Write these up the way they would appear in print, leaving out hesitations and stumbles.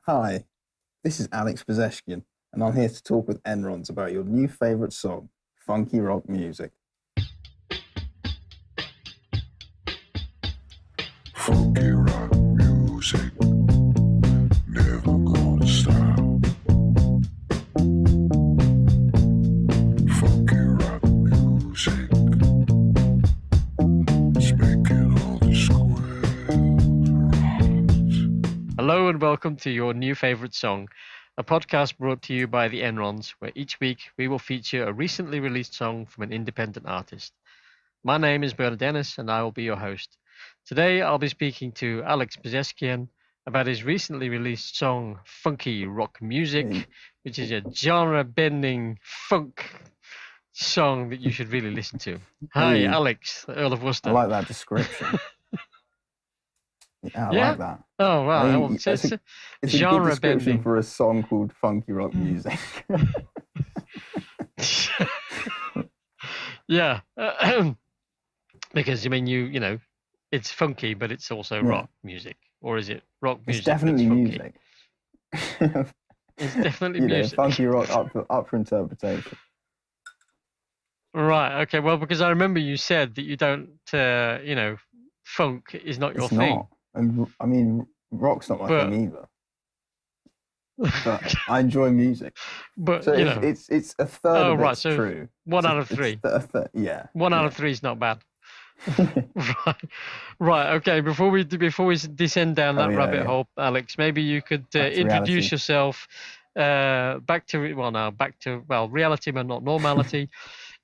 Hi, this is Alex Pezeshkian, and I'm here to talk with Enrons about your new favourite song, funky rock music. Funky rock music, never gonna stop. Funky rock music, it's making all the squares rise. Hello and welcome to Your New Favorite Song, a podcast brought to you by the Enrons, where each week we will feature a recently released song from an independent artist. My name is Bernard Dennis and I will be your host. Today I'll be speaking to Alex Pezeshkian about his recently released song, Funky Rock Music, which is a genre-bending funk song that you should really listen to. Hi, Alex, Earl of Worcester. I like that description. I Yeah? like that. Oh, wow. I mean, Well, it's a good description genre-bending. for a song called funky rock music. Yeah. Because, I mean, you know, it's funky, but it's also rock music. Or is it rock music? It's definitely music. It's definitely you music. know, funky rock up for interpretation. Right. Okay. Well, because I remember you said that you don't, you know, funk is not your It's thing. not. And I mean, rock's not my thing either. But I enjoy music. But so you know, it's a third of it's so true. One out of three. Yeah. One out of three is not bad. Right. Okay. Before we descend down that rabbit hole, Alex, maybe you could introduce yourself. Back to reality, but not normality.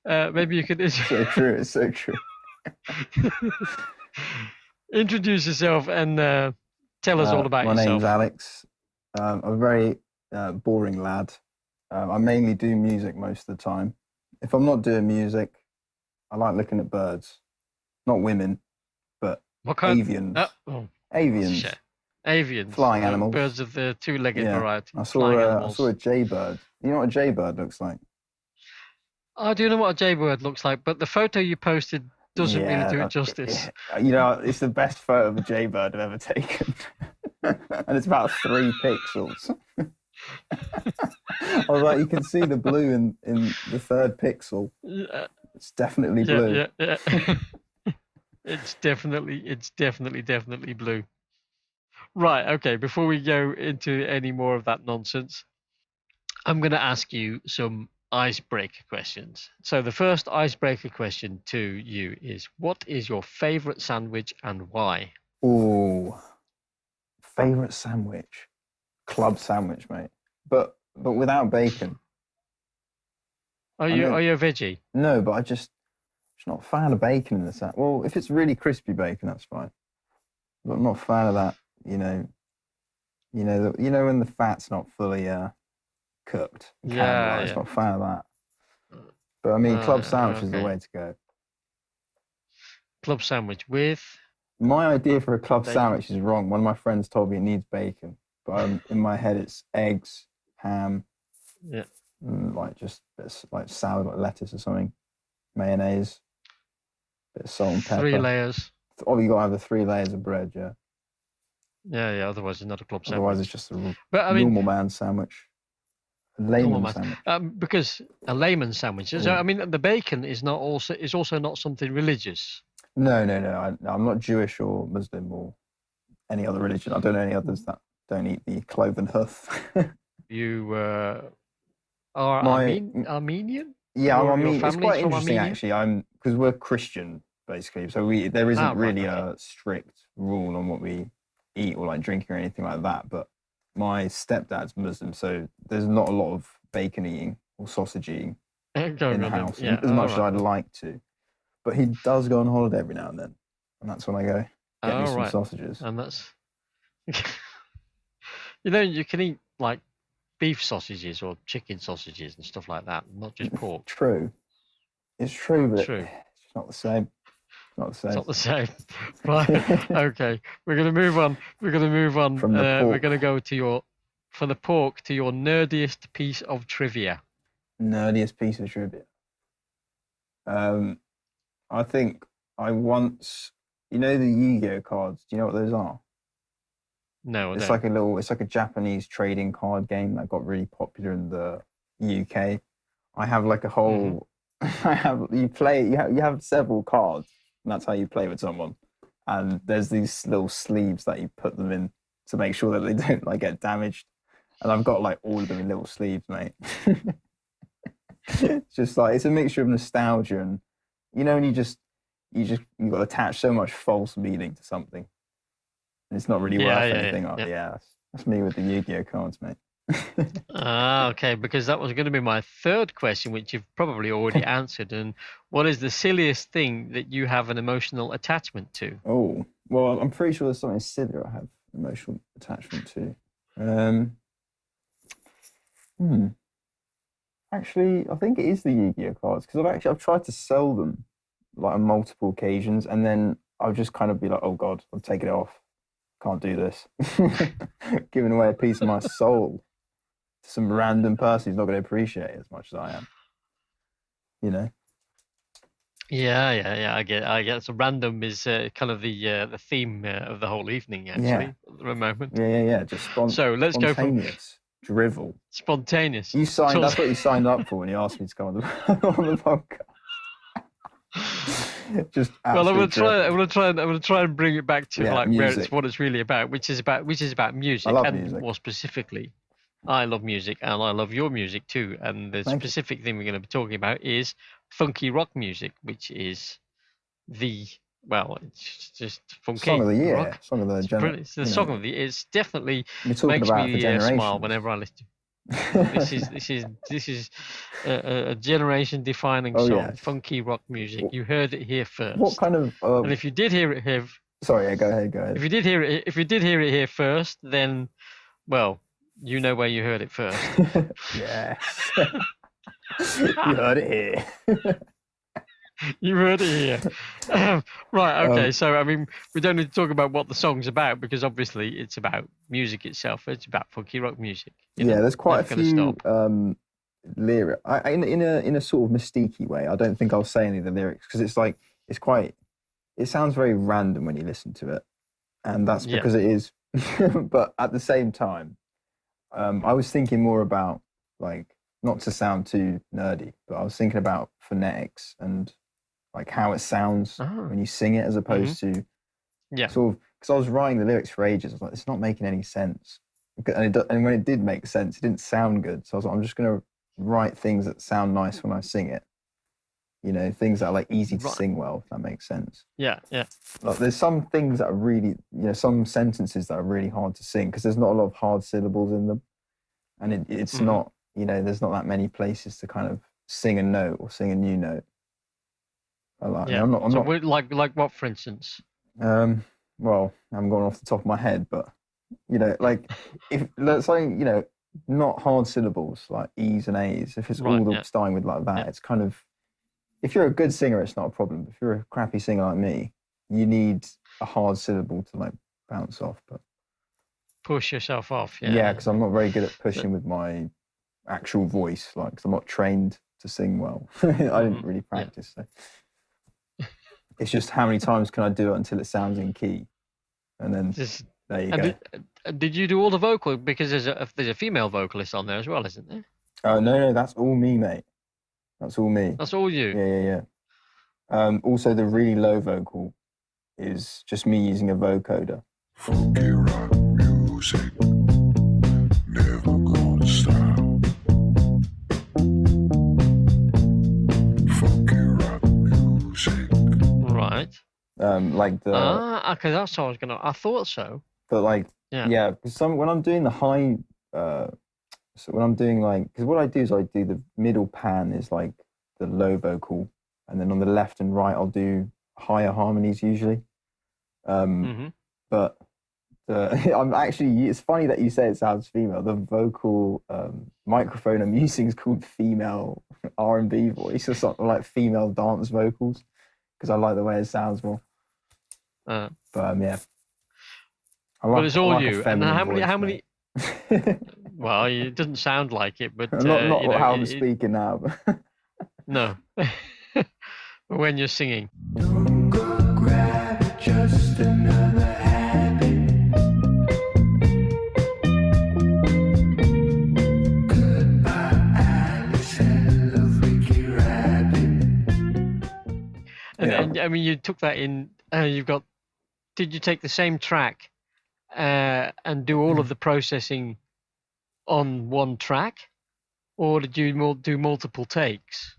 Maybe you could. So true. It's so true. Introduce yourself and tell us all about yourself. My name's Alex. I'm a very boring lad. I mainly do music most of the time. If I'm not doing music, I like looking at birds. Not women, but avians. Avians. Shit. Avians. Flying animals. Birds of the two-legged variety. I saw a jaybird. You know what a jaybird looks like? I do know what a jaybird looks like, but the photo you posted doesn't really do it justice. You know, it's the best photo of a jaybird I've ever taken. And it's about 3 pixels. I was like, you can see the blue in the 3rd pixel. It's definitely blue. Yeah. It's definitely blue. Right, okay, before we go into any more of that nonsense, I'm going to ask you some icebreaker questions. So the first icebreaker question to you is, what is your favorite sandwich and why? Oh, favorite sandwich? Club sandwich, mate. But without bacon. Are you a veggie? No, but I'm just not a fan of bacon in the sandwich. Well, if it's really crispy bacon, that's fine. But I'm not a fan of that. You know when the fat's not fully cooked. Yeah. I'm not a fan of that. But I mean, club sandwich is the way to go. Club sandwich with? My idea for a club sandwich is wrong. One of my friends told me it needs bacon, but in my head it's eggs, ham, like just like salad, like lettuce or something, mayonnaise, bit of salt and pepper. 3 layers. Oh, you got to have the 3 layers of bread, yeah. Yeah. Otherwise, it's not a club sandwich. Otherwise, it's just a normal man sandwich. A layman sandwich. Because a layman sandwich. So I mean, the bacon is also not something religious. No. I'm not Jewish or Muslim or any other religion. I don't know any others that don't eat the cloven hoof. You are Armenian? Yeah, I'm Armenian. It's quite interesting, actually. Because we're Christian, basically. So there isn't really a strict rule on what we eat or like drinking or anything like that. But my stepdad's Muslim, so there's not a lot of bacon eating or sausage eating in the house, as much as I'd like to. But he does go on holiday every now and then, and that's when I go get me some sausages. And that's, you can eat like beef sausages or chicken sausages and stuff like that, not just pork. True, it's true, but it's not the same. It's not the same. Right. Okay. We're gonna move on. From the pork. We're gonna go to your nerdiest piece of trivia. Nerdiest piece of trivia. I think I once, the Yu-Gi-Oh cards. Do you know what those are? No, it's like a Japanese trading card game that got really popular in the UK. I have like a whole, you have several cards, and that's how you play with someone. And there's these little sleeves that you put them in to make sure that they don't like get damaged. And I've got like all of them in little sleeves, mate. It's just like, it's a mixture of nostalgia and, and you've got to attach so much false meaning to something. And it's not really worth anything. Yeah. That's me with the Yu-Gi-Oh cards, mate. Okay, because that was going to be my third question, which you've probably already answered. And what is the silliest thing that you have an emotional attachment to? Oh, well, I'm pretty sure there's something silly I have emotional attachment to. Actually, I think it is the Yu-Gi-Oh cards, because I've tried to sell them like on multiple occasions, and then I'll just kind of be like, oh God, I'm taking it off. Can't do this. Giving away a piece of my soul to some random person who's not going to appreciate it as much as I am. Yeah. I get. So random is kind of the theme of the whole evening, actually, at the moment. Yeah. Just so let's go from drivel. Spontaneous. That's what you signed up for when you asked me to come on the podcast. Just well, I'm gonna try and bring it back to like music. what it's really about, which is about music. I love and music. More specifically, I love music, and I love your music too. And the specific thing we're going to be talking about is funky rock music, which is it's just funky. Song of the year. Rock. Song of the generation. It's the song of the year. It's definitely makes about me smile whenever I listen to it. This is a generation-defining song, funky rock music. You heard it here first. What kind of? And if you did hear it here, sorry, go ahead. If you did hear it here first, then, well, you know where you heard it first. Yes, you heard it here. You heard it here. Right, okay. So, I mean, we don't need to talk about what the song's about, because obviously it's about music itself. It's about funky rock music. There's quite a few lyrics. In a sort of mystique way. I don't think I'll say any of the lyrics, because it's like, it sounds very random when you listen to it. And that's because it is. But at the same time, I was thinking more about, like, not to sound too nerdy, but I was thinking about phonetics and like how it sounds when you sing it, as opposed to sort of, because I was writing the lyrics for ages. I was like, it's not making any sense. And when it did make sense, it didn't sound good. So I was like, I'm just going to write things that sound nice when I sing it. Things that are like easy to sing well, if that makes sense. Yeah. Like, there's some things that are really, some sentences that are really hard to sing, because there's not a lot of hard syllables in them. And it's not, there's not that many places to kind of sing a note or sing a new note. I'm not. Like what, for instance? Well, I'm going off the top of my head, but like if let's say not hard syllables like E's and A's. If it's starting with like that, it's kind of. If you're a good singer, it's not a problem. If you're a crappy singer like me, you need a hard syllable to like bounce off. But push yourself off. Yeah, because I'm not very good at pushing with my actual voice, like, because I'm not trained to sing well. I didn't really practice. So. It's just how many times can I do it until it sounds in key, and then there you go. Did you do all the vocal? Because there's a female vocalist on there as well, isn't there? Oh no, that's all me, mate. That's all me. That's all you. Yeah. Also, the really low vocal is just me using a vocoder. Funky rock music, never gonna stop. Funky rock music. Right. Like the. Okay, that's what I thought so. But like, because when I'm doing the high, so when I'm doing like, because what I do is I do the middle pan is like the low vocal, and then on the left and right I'll do higher harmonies usually. But I'm actually, it's funny that you say it sounds female. The vocal microphone I'm using is called female R&B voice, or something like female dance vocals, because I like the way it sounds more. But yeah. But it's all you. And how many? Well, it doesn't sound like it, but not how I'm speaking now. But no. But when you're singing. Don't go grab it, just another habit. I mean, you took that in. You've got. Did you take the same track and do all of the processing on one track, or did you do multiple takes?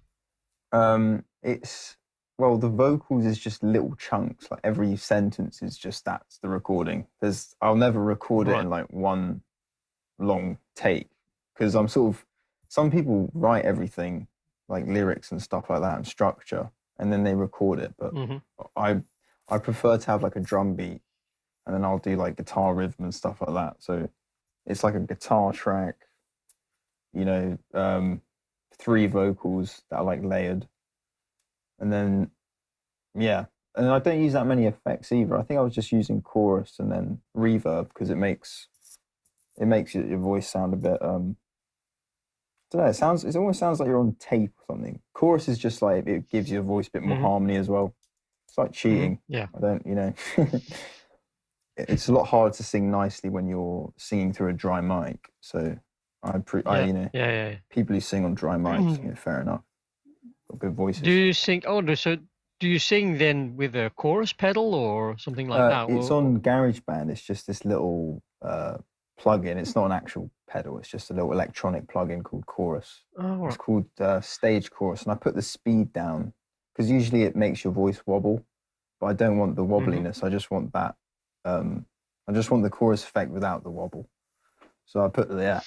It's well, the vocals is just little chunks. Like every sentence is just that's the recording. I'll never record it in like one long take because I'm sort of. Some people write everything like lyrics and stuff like that and structure, and then they record it. But I prefer to have like a drum beat, and then I'll do like guitar rhythm and stuff like that. So it's like a guitar track, 3 vocals that are like layered. And then, and I don't use that many effects either. I think I was just using chorus and then reverb because it makes your voice sound a bit, I don't know, it almost sounds like you're on tape or something. Chorus is just like, it gives your voice a bit more harmony as well. It's like cheating. Yeah. I don't, it's a lot harder to sing nicely when you're singing through a dry mic. So people who sing on dry mics, fair enough. Got good voices. Do you sing? So do you sing then with a chorus pedal or something like that? It's on GarageBand. It's just this little plugin. It's not an actual pedal. It's just a little electronic plugin called Chorus. Oh, it's called Stage Chorus, and I put the speed down because usually it makes your voice wobble, but I don't want the wobbliness. I just want that. I just want the chorus effect without the wobble. So I put it's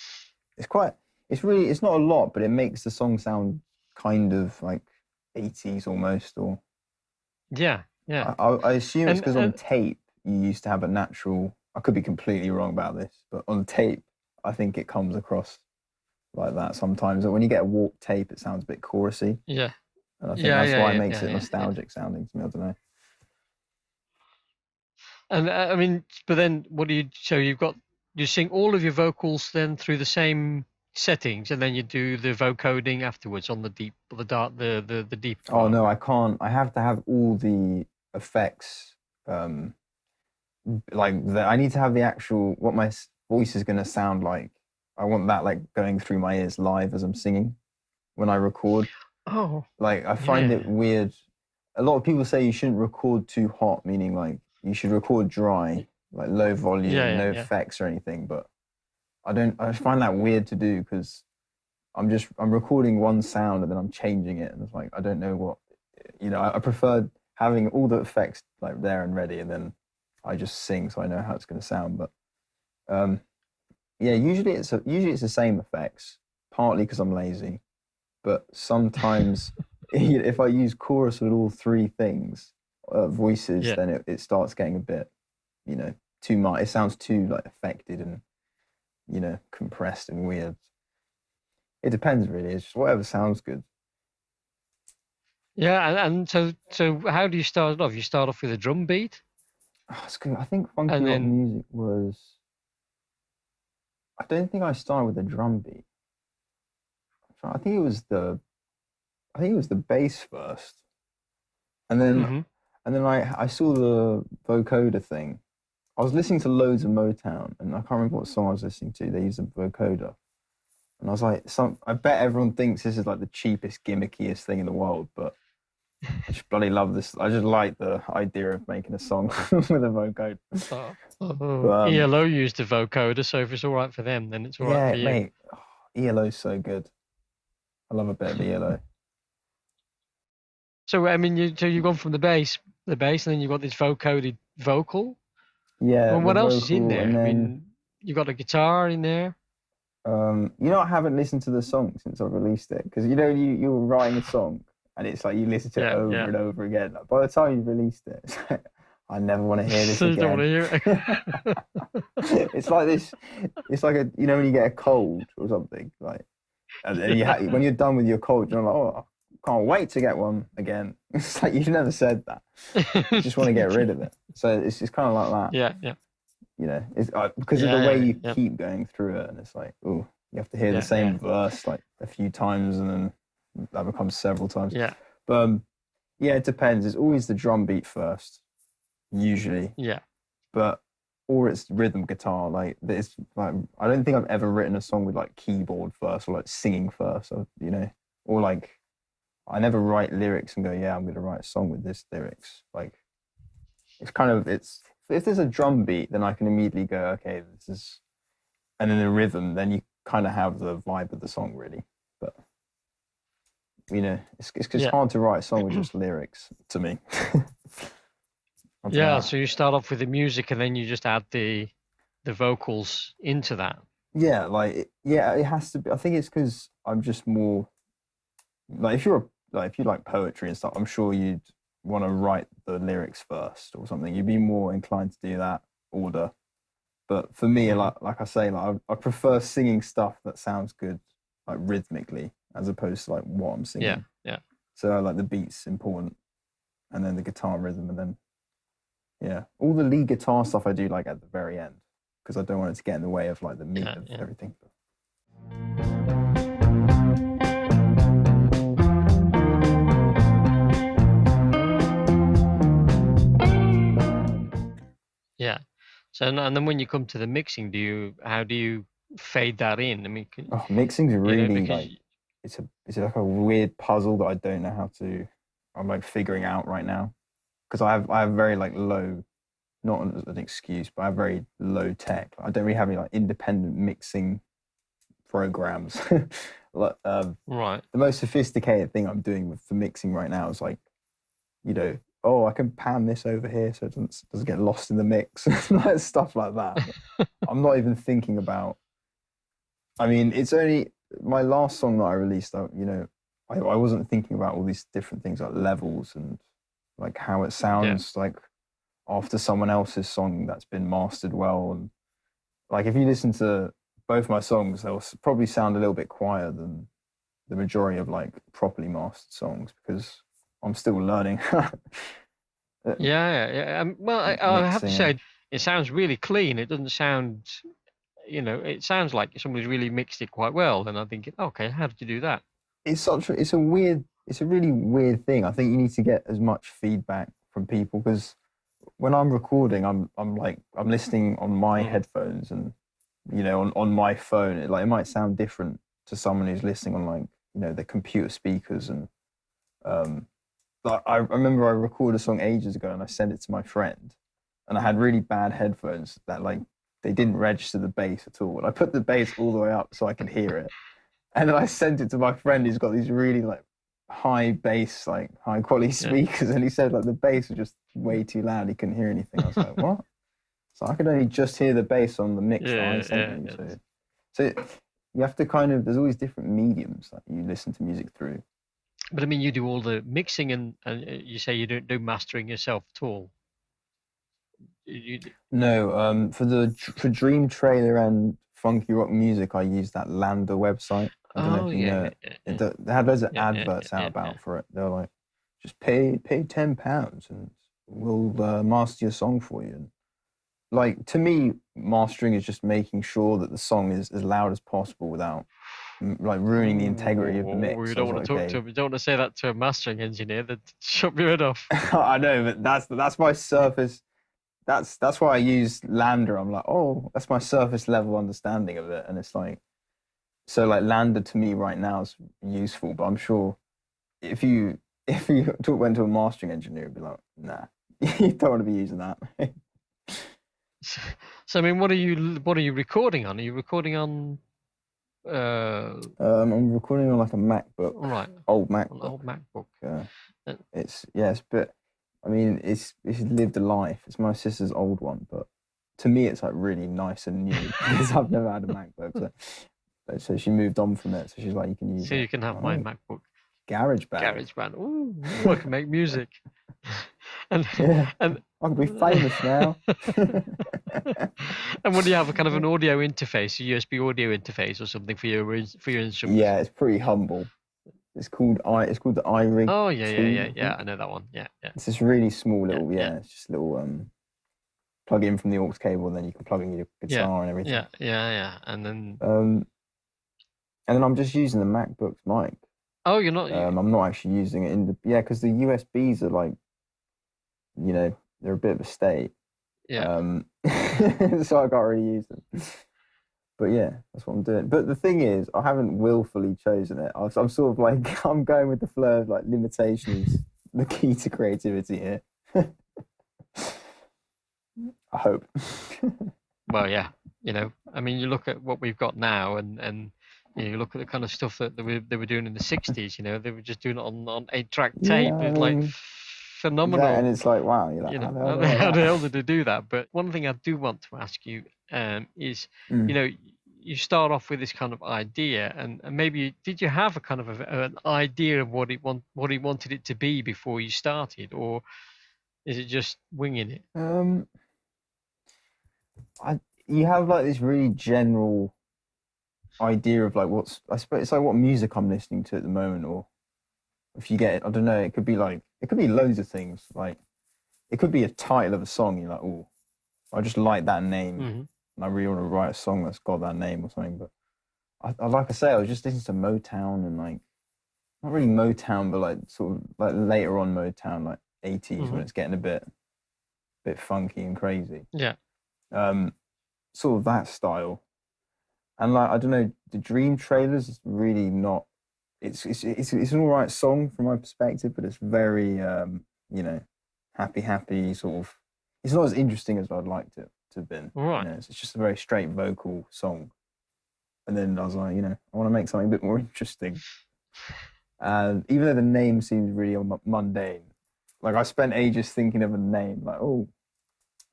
not a lot, but it makes the song sound kind of like 80s almost, or I assume it's because on tape you used to have a natural. I could be completely wrong about this, but on tape I think it comes across like that sometimes. When you get a warped tape, it sounds a bit chorusy. Yeah, and I think that's why it makes it nostalgic sounding to me. I don't know. And I mean, but then what do you? So you sing all of your vocals then through the same settings, and then you do the vocoding afterwards on the deep, the dark, the deep part. Oh no, I can't. I have to have all the effects. I need to have the actual what my voice is going to sound like. I want that like going through my ears live as I'm singing when I record. Oh, like I find it weird. A lot of people say you shouldn't record too hot, meaning like you should record dry, like low volume, no effects or anything. But I find that weird to do because I'm recording one sound and then I'm changing it, and it's like I don't know what, I prefer having all the effects like there and ready, and then I just sing so I know how it's going to sound. But usually it's the same effects, partly because I'm lazy, but sometimes if I use chorus with all 3 things, voices, then it starts getting a bit, too much. It sounds too like affected and compressed and weird. It depends really. It's just whatever sounds good. Yeah, and so how do you start it off? You start off with a drum beat. Oh, it's good. I think Funky Rock Music was. I don't think I started with a drum beat. I think it was the bass first, and then I saw the vocoder thing. I was listening to loads of Motown, and I can't remember what song I was listening to. They used a vocoder, and I was like, I bet everyone thinks this is like the cheapest, gimmickiest thing in the world, but I just bloody love this. I just like the idea of making a song with a vocoder. ELO used a vocoder, so if it's all right for them, then it's all right for you. Mate, ELO's so good. I love a bit of ELO. So I mean, you've gone from the bass, and then you've got this vocoded vocal. Yeah. Well, what else is in there? I mean, you got a guitar in there. I haven't listened to the song since I released it because you were writing a song and it's like you listen to it over and over again. Like, by the time you released it, it's like, I never want to hear this again. Don't want to hear it. It's like this. It's like when you get a cold or something, like, and when you're done with your cold, you're like, oh, I can't wait to get one again. It's like you've never said that. You just want to get rid of it. So it's kind of like that. Yeah. It's because of the way you keep going through it, and it's like, oh, you have to hear the same verse like a few times, and then that becomes several times. Yeah. But it depends. It's always the drum beat first, usually. Yeah. Or it's rhythm guitar. Like it's like I don't think I've ever written a song with like keyboard first or like singing first, or like I never write lyrics and go, yeah, I'm going to write a song with this lyrics. Like, it's kind of, if there's a drum beat, then I can immediately go, okay, this is, and then the rhythm, then you kind of have the vibe of the song really. But, you know, it's hard to write a song with just lyrics to me. Yeah, so you start off with the music and then you just add the vocals into that. Yeah, like, it has to be. I think it's because I'm just more, like, if you like poetry and stuff, I'm sure you'd want to write the lyrics first or something. You'd be more inclined to do that order. But for me, like I say, like I prefer singing stuff that sounds good, like rhythmically, as opposed to like what I'm singing. Yeah. So I like the beats important, and then the guitar rhythm, and then all the lead guitar stuff I do like at the very end, because I don't want it to get in the way of like the meat of everything. Yeah. So and then when you come to the mixing, how do you fade that in? I mean, mixing's really like it's like a weird puzzle that I don't know how to. I'm like figuring out right now, because I have very like low, not an excuse, but I have very low tech. I don't really have any like independent mixing programs. Right. The most sophisticated thing I'm doing for mixing right now is like, you know, I can pan this over here so it doesn't get lost in the mix, like stuff like that. I'm not even thinking about. I mean, it's only my last song that I released. I wasn't thinking about all these different things like levels and like how it sounds like after someone else's song that's been mastered well. And like if you listen to both my songs, they'll probably sound a little bit quieter than the majority of like properly mastered songs, because I'm still learning. Well, I have to say, it sounds really clean. It doesn't sound, it sounds like somebody's really mixed it quite well. And I think, okay, how did you do that? It's a really weird thing. I think you need to get as much feedback from people, because when I'm recording, I'm listening on my headphones and, on my phone. It might sound different to someone who's listening on the computer speakers. And I remember I recorded a song ages ago and I sent it to my friend, and I had really bad headphones that they didn't register the bass at all. And I put the bass all the way up so I could hear it. And then I sent it to my friend who's got these really high bass, high quality speakers. And he said the bass was just way too loud. He couldn't hear anything. I was like, what? So I could only just hear the bass on the mix that I sent him. So you have to there's always different mediums that you listen to music through. But I mean, you do all the mixing and you say you don't do mastering yourself at all. No, for Dream Trailer and Funky Rock Music, I use that Lambda website. I don't know if you know it. They had loads of adverts out for it. They're like, just pay £10 and we'll master your song for you. And to me, mastering is just making sure that the song is as loud as possible without ruining the integrity of the mix. We don't want to talk to him. We don't want to say that to a mastering engineer. That shut me head off. I know, but that's my surface. That's why I use Lambda. I'm like, that's my surface level understanding of it, and it's Lambda to me right now is useful. But I'm sure if you went to a mastering engineer, it'd be like, nah, you don't want to be using that. So I mean, what are you recording on? Are you recording on? I'm recording on a MacBook. Right. Old MacBook. An old MacBook. It's but I mean, it's lived a life. It's my sister's old one, but to me, it's really nice and new because I've never had a MacBook. So she moved on from it. So she's like, you can use it. So you can have my MacBook. GarageBand. Ooh, I can make music. and I can be famous now. And what do you have? A kind of an audio interface, a USB audio interface, or something for your instruments? Yeah, it's pretty humble. It's called the iRig. Oh yeah. I know that one. Yeah. It's this really small little it's just a little plug in from the aux cable, and then you can plug in your guitar and everything. Yeah. And then I'm just using the MacBook's mic. Oh, you're not. I'm not actually using it because the USBs are they're a bit of a state. Yeah. So I can't really use them. But yeah, that's what I'm doing. But the thing is, I haven't willfully chosen it. I'm sort of like, I'm going with the flow of like limitation is the key to creativity here. I hope. Well, yeah, I mean, you look at what we've got now, and you look at the kind of stuff that they were doing in the '60s. They were just doing it on 8-track tape. Yeah, I It's mean, like phenomenal. and it's like, wow, you're like, How the hell did they do that? But one thing I do want to ask you is, you start off with this kind of idea, and maybe did you have a kind of an idea of what he wanted it to be before you started, or is it just winging it? You have like this really general idea of like I suppose it's like what music I'm listening to at the moment, or if you get it, I don't know, it could be loads of things. Like it could be a title of a song, you're like, oh, I just like that name, and I really want to write a song that's got that name or something. But I like I say, I was just listening to Motown, and like not really Motown, but like sort of like later on Motown, like 80s, when it's getting a bit funky and crazy. Yeah. Sort of that style. And like, I don't know, the Dream Trailers is really not. It's an all right song from my perspective, but it's very happy sort of. It's not as interesting as I'd like to have been. Right. It's just a very straight vocal song. And then I was like, I want to make something a bit more interesting. And even though the name seems really mundane, like I spent ages thinking of a name, like, oh,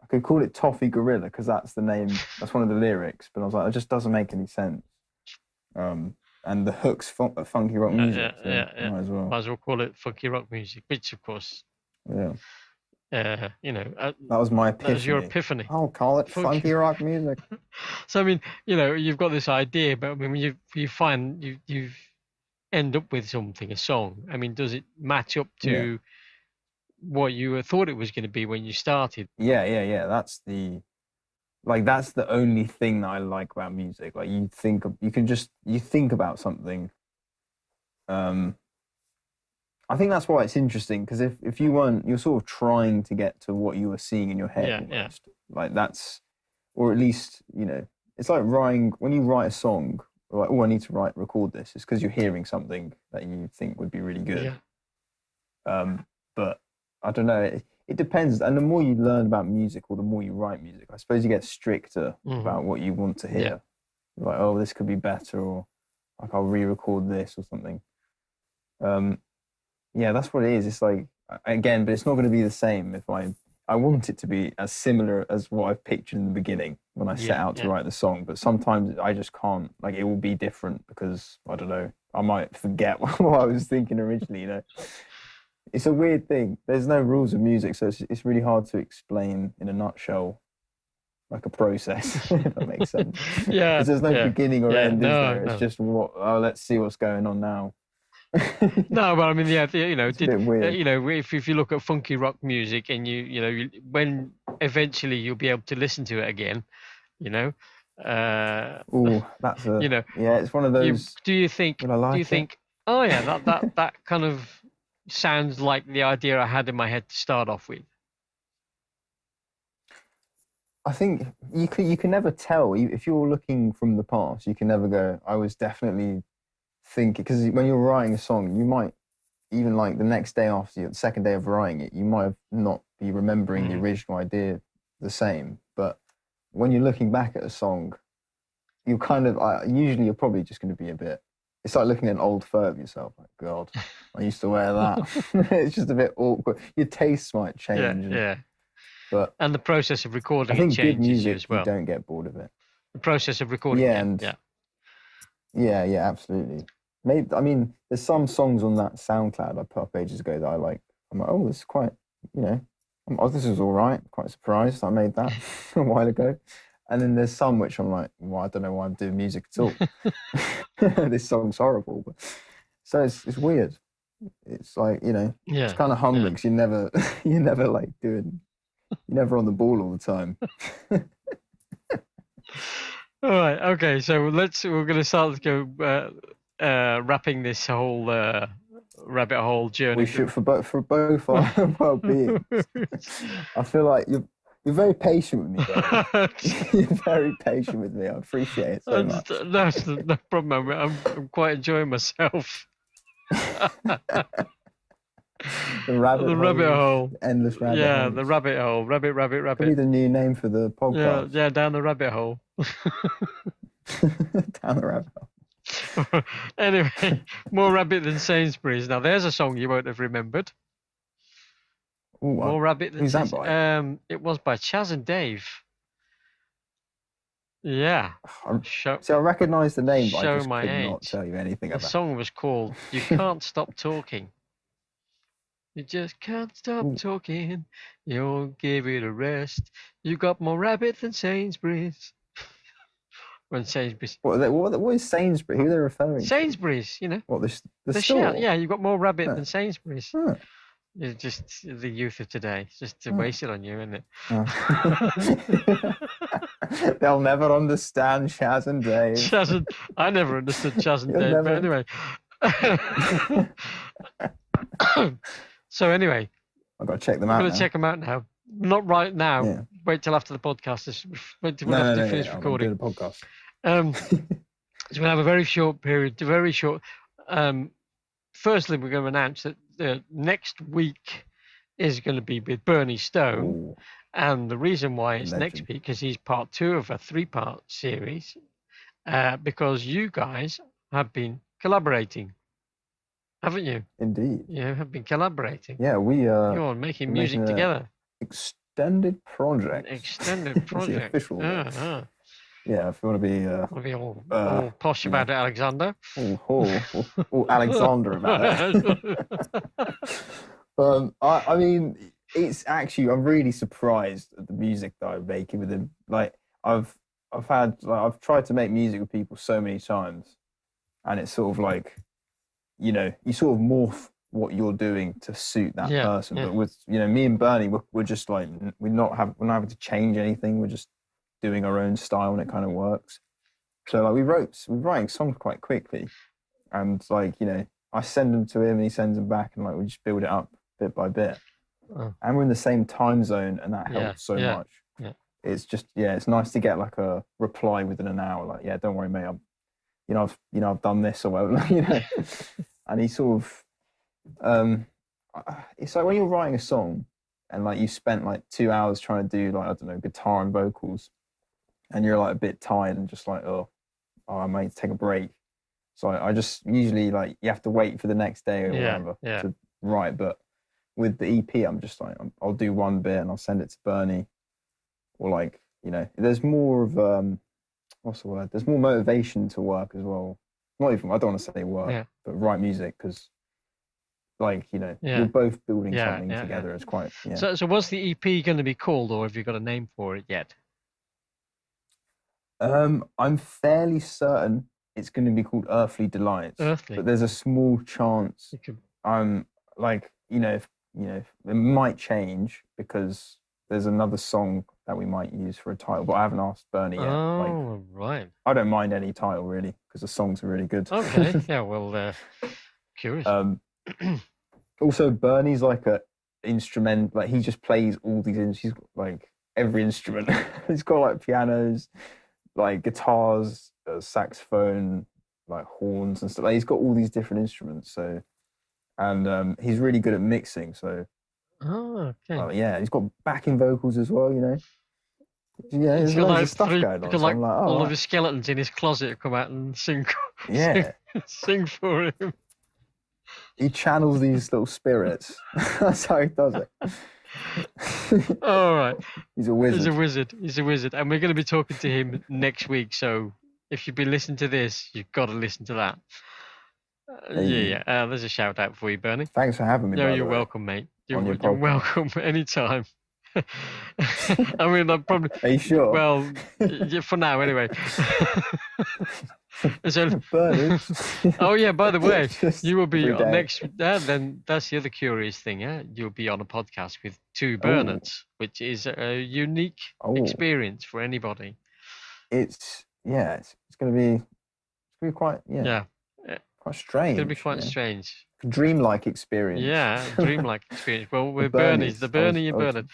I could call it Toffee Gorilla because that's the name, that's one of the lyrics. But I was like, it just doesn't make any sense. And the hook's funky rock music. Yeah. Might as well. Might as well call it funky rock music, which of course, yeah. That was my epiphany. That was your epiphany. I'll call it funky rock music. So I mean, you've got this idea, but I mean, when you find you end up with something, a song. I mean, does it match up to what you thought it was going to be when you started? Yeah. That's the only thing that I like about music. Like you think about something. I think that's why it's interesting, because if you weren't, you're sort of trying to get to what you were seeing in your head almost. Like that's, or at least, it's like writing, when you write a song, like, oh, I need to record this, it's because you're hearing something that you think would be really good. But I don't know, it depends. And the more you learn about music, or the more you write music, I suppose you get stricter about what you want to hear. Like, oh, this could be better, or like I'll re-record this or something. Yeah, that's what it is. It's like, again, but it's not going to be the same if I want it to be as similar as what I've pictured in the beginning when I set out to write the song. But sometimes I just can't, like, it will be different because, I don't know, I might forget what I was thinking originally, It's a weird thing. There's no rules of music, so it's really hard to explain in a nutshell, like a process, if that makes sense. Because there's no beginning or end, is there? It's just, let's see what's going on now. No, but I mean, it's a bit weird. If you look at funky rock music, and when eventually you'll be able to listen to it again, that's it's one of those. Do you think? Oh yeah, that kind of sounds like the idea I had in my head to start off with. I think you can never tell. If you're looking from the past, you can never go, I was definitely thinking, because when you're writing a song, you might, even like the next day after the second day of writing it, you might not be remembering the original idea the same. But when you're looking back at a song, you kind of, usually you're probably just going to be a bit, it's like looking at an old photo of yourself, like, God, I used to wear that. It's just a bit awkward. Your tastes might change. And the process of recording, I think it changes good music, as well. You don't get bored of it. The process of recording, yeah, absolutely. Maybe, I mean, there's some songs on that SoundCloud I put up ages ago that I like. I'm like, oh, this is quite, this is all right. Quite surprised I made that a while ago. And then there's some which I'm like, well, I don't know why I'm doing music at all. This song's horrible. But, so it's weird. It's like, it's kind of humbling because you're never like you're never on the ball all the time. All right. Okay. So we're going to start to go wrapping this whole rabbit hole journey. We should for both our well-being. I feel like You're very patient with me, Bernie. You're very patient with me. I appreciate it so much. That's no problem. I'm quite enjoying myself. The rabbit hole. Endless rabbit hole. Yeah, the rabbit hole. Rabbit. Could be the new name for the podcast. Yeah, down the rabbit hole. Down the rabbit hole. Anyway, more rabbit than Sainsbury's. Now, there's a song you won't have remembered. Ooh, More rabbit than who's that by? It was by Chaz and Dave. Yeah. See, I recognise the name, but I just my could age. not tell you anything about it. The song was called You Can't Stop Talking. You just can't stop talking. You'll give it a rest. You got more rabbit than Sainsbury's. When Sainsbury's. What is Sainsbury's? Who are they referring to? Sainsbury's, you know. What, the store? Shout. Yeah, you've got more rabbit than Sainsbury's. Huh. It's just the youth of today. It's just wasted on you, isn't it? They'll never understand Chaz and Dave. I never understood Chaz and Dave, but anyway. So anyway. I've got to check them out. I'm going to check them out now. Not right now. Yeah. Wait till after the podcast. Wait till after you finish recording. I'm doing a podcast. So we'll have a very short period. Firstly, we're going to announce that next week is going to be with Bernie Stone. Ooh. And the reason why it's next week, because he's part 2 of a 3-part series, because you guys have been collaborating, haven't you? Indeed. You have been collaborating. Yeah, you're making music together. Extended project. Extended project. The official. Yeah, if you want to be all posh about it, Alexander. All Alexander about it. I mean, it's actually, I'm really surprised at the music that I'm making with him. Like, I've tried to make music with people so many times, and it's sort of like, you know, you sort of morph what you're doing to suit that person. But with, you know, me and Bernie, we're just like, we're not having to change anything. We're just doing our own style, and it kind of works. So like we're writing songs quite quickly, and like, you know, I send them to him and he sends them back, and like we just build it up bit by bit. And we're in the same time zone, and that helps so much. It's just it's nice to get like a reply within an hour, like, don't worry mate, I've done this or whatever, you know. And he sort of it's like when you're writing a song and like you spent like 2 hours trying to do like, I don't know, guitar and vocals, and you're like a bit tired and just like, I might take a break. So I just usually, like, you have to wait for the next day or whatever to write. But with the EP, I'm just like, I'll do one bit and I'll send it to Bernie. Or like, you know, there's more of, what's the word? There's more motivation to work as well. Not even, I don't want to say work, but write music, because like, you know, we're both building something together. It's quite, So what's the EP going to be called, or have you got a name for it yet? I'm fairly certain it's going to be called Earthly Delights. But there's a small chance like, it might change, because there's another song that we might use for a title, but I haven't asked Bernie yet. Right. I don't mind any title really, because the songs are really good. Okay. Yeah. Well, curious. Also, Bernie's like a instrument. Like, he just plays all these. He's got like every instrument. He's got like pianos, like guitars, saxophone, like horns and stuff. Like, he's got all these different instruments. So, and he's really good at mixing. So, okay. He's got backing vocals as well. You know. Yeah, there's loads of stuff going on. So all of his skeletons in his closet come out and sing. Sing for him. He channels these little spirits. That's how he does it. All right. He's a wizard. He's a wizard. And we're going to be talking to him next week. So if you've been listening to this, you've got to listen to that. There's a shout out for you, Bernie. Thanks for having me. No, you're welcome, mate. You're welcome anytime. I mean, I'm probably. Are you sure? Well, for now, anyway. So, oh yeah, by the way, you will be on next. Then that's the other curious thing. You'll be on a podcast with 2 Bernards, which is a unique experience for anybody. It's going to be quite quite strange. It's going to be quite strange. dreamlike experience. Yeah, dreamlike experience. Well, we're Bernie's, the Bernie and Bernard.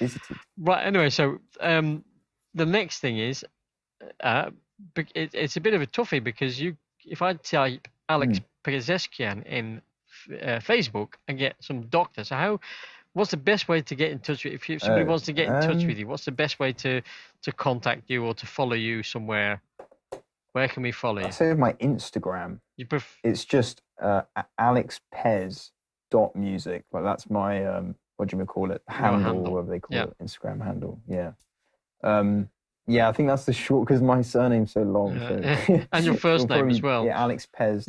Right. Anyway, so the next thing is, it's a bit of a toughie because if I type Alex Pezeshkian in Facebook and get some doctor, so what's the best way to get in touch with if somebody wants to get in touch with you? What's the best way to contact you or to follow you somewhere? Where can we follow you? I'll say with my Instagram. It's just alexpez.music. Like that's my what do you call it? Handle, whatever they call it, Instagram handle. Yeah. Yeah, I think that's the short because my surname's so long. So. And your first name as well. Yeah, Alex Pez.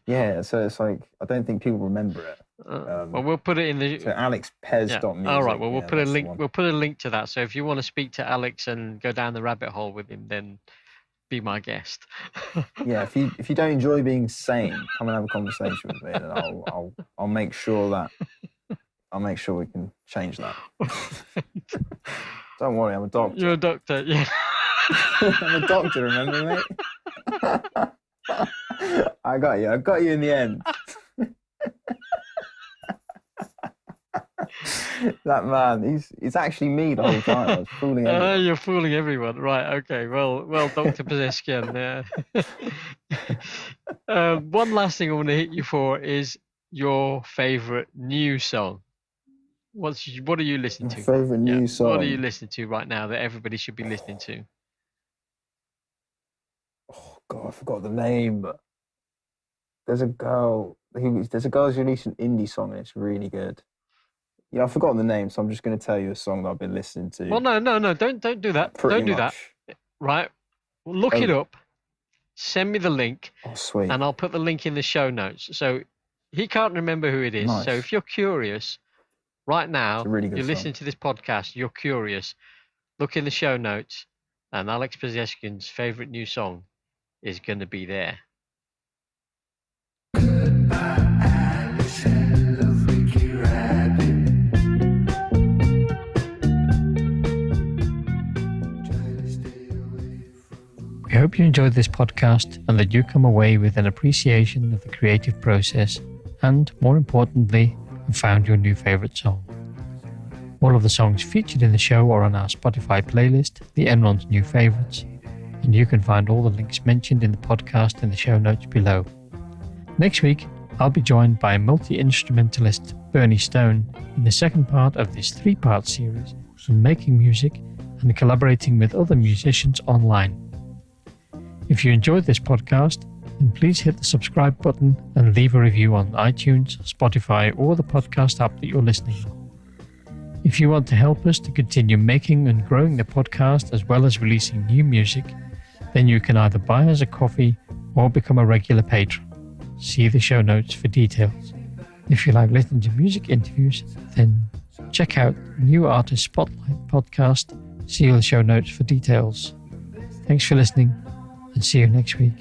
Yeah, so it's like I don't think people remember it. Well, we'll put it in the. So alexpez.music. All right. Well, we'll put a link. We'll put a link to that. So if you want to speak to Alex and go down the rabbit hole with him, then be my guest. Yeah, if you don't enjoy being sane, come and have a conversation with me, and I'll make sure we can change that. Don't worry, I'm a doctor. You're a doctor, yeah. I'm a doctor, remember, mate? I got you in the end. That man, he's actually me the whole time. I was fooling everyone. You're fooling everyone, right? Okay, well, Dr. Pezeshkian. One last thing I want to hit you for is your favorite new song. What are you listening to? Favorite new song. What are you listening to right now that everybody should be listening to? Oh God, I forgot the name. But there's a girl who's released an indie song and it's really good. Yeah, I've forgotten the name, so I'm just going to tell you a song that I've been listening to. Well, no, don't do that. Don't do that. Right, look it up. Send me the link. Oh, sweet. And I'll put the link in the show notes. So he can't remember who it is. Nice. So if you're curious. Right now, you're listening to this podcast, you're curious, look in the show notes, and Alex Pezeshkian's favourite new song is going to be there. Goodbye, Alice, hello, Ricky Rabbit. We hope you enjoyed this podcast and that you come away with an appreciation of the creative process and, more importantly, and found your new favourite song. All of the songs featured in the show are on our Spotify playlist, The Enrons New Favourites, and you can find all the links mentioned in the podcast in the show notes below. Next week, I'll be joined by multi-instrumentalist Bernie Stone in the second part of this 3-part series on making music and collaborating with other musicians online. If you enjoyed this podcast, then please hit the subscribe button and leave a review on iTunes, Spotify, or the podcast app that you're listening on. If you want to help us to continue making and growing the podcast as well as releasing new music, then you can either buy us a coffee or become a regular patron. See the show notes for details. If you like listening to music interviews, then check out New Artist Spotlight podcast. See the show notes for details. Thanks for listening and see you next week.